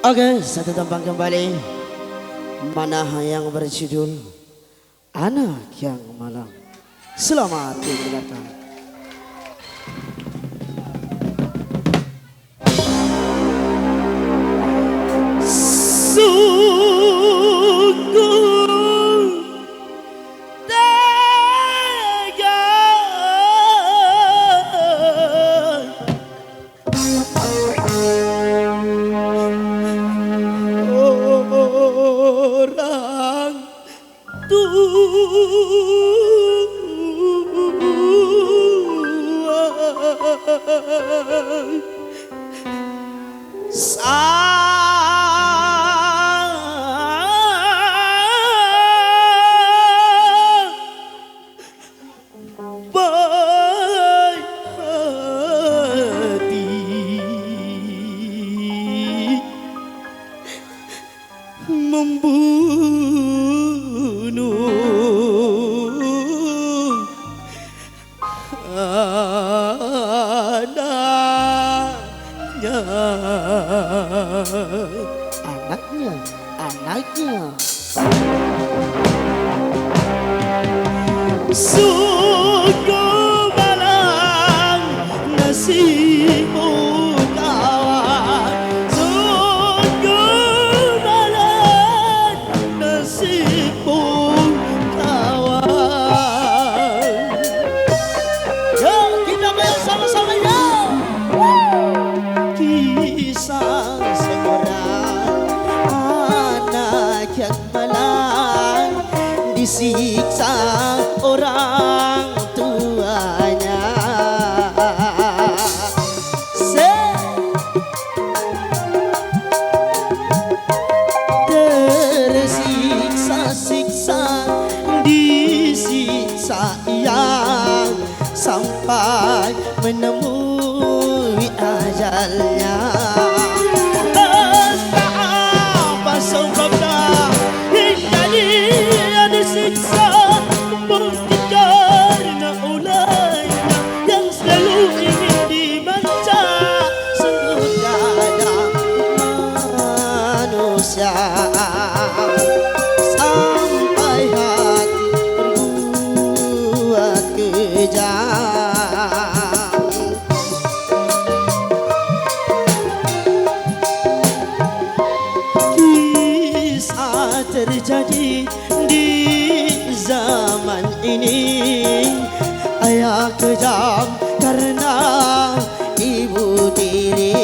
Oke, satu tembang kembali. Mana yang berjudul Anak yang Malang. Selamat mendengarkan. Anaknya sungguh malang nasibmu kawan, sungguh malang nasibmu kawan. Yuk kita main sama-sama ya. Kisah yang malang disiksa orang tuanya, tersiksa-siksa disiksa yang sampai menemui ajalnya. Disiksa mungkin karena ulahnya yang selalu ingin dimanja sungguh dada manusia, sampai hati berbuat kejam. Kisah terjadi di zaman ini, ayah kejam karena ibu tiri.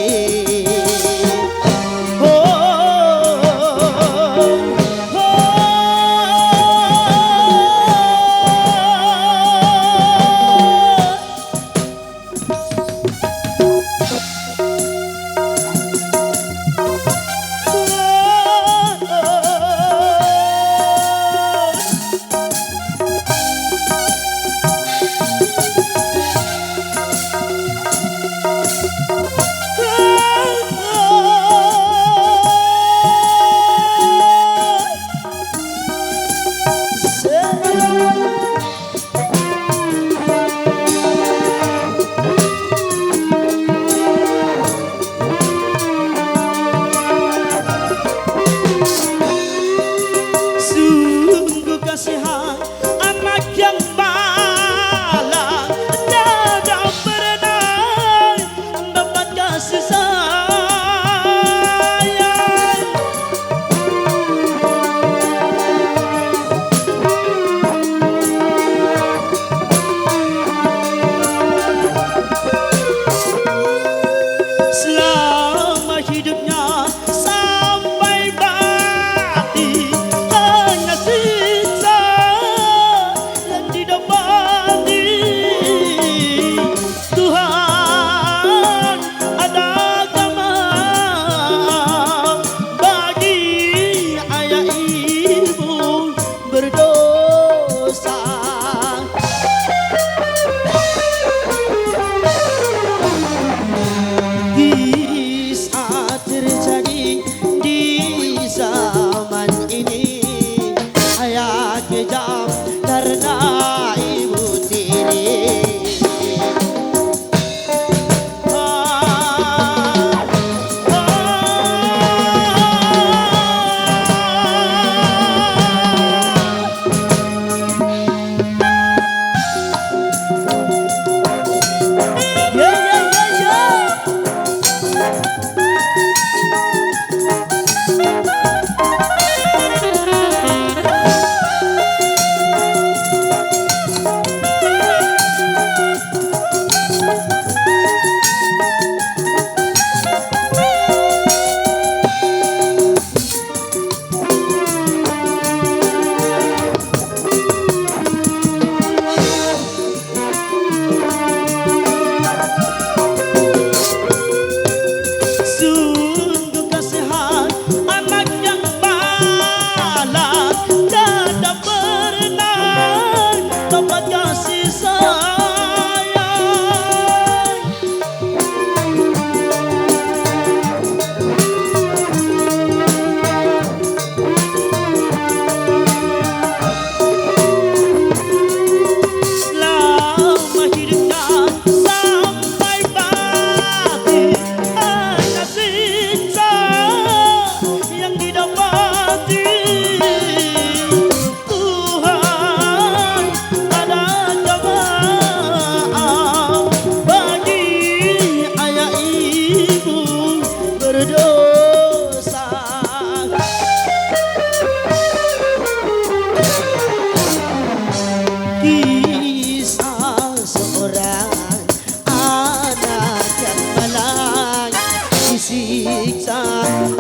disiksa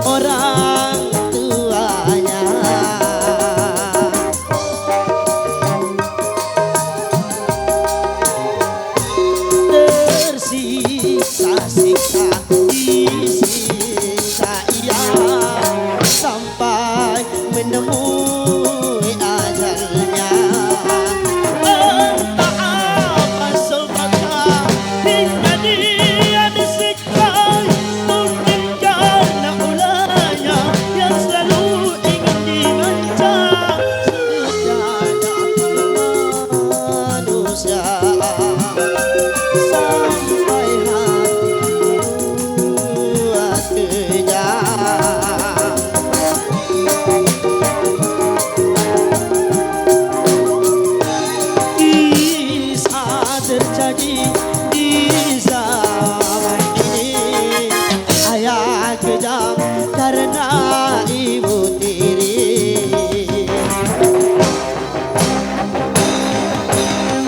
orang tuanya. Tersiksa-siksa disiksa ia sampai menemui ajalnya. Entah apa sebabnya hingga dia disiksa, mungkin karena ulahnya yang selalu ingin dimancang sejadah manusia. Sampai hati buat kejam, kisah terjadi di zaman ini. Ayah kejam karena ibu tiri.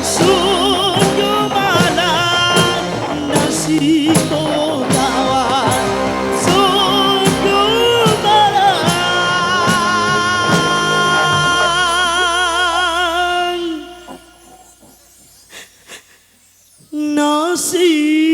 Sungguh malang nasibku kawan, sungguh malang nasib.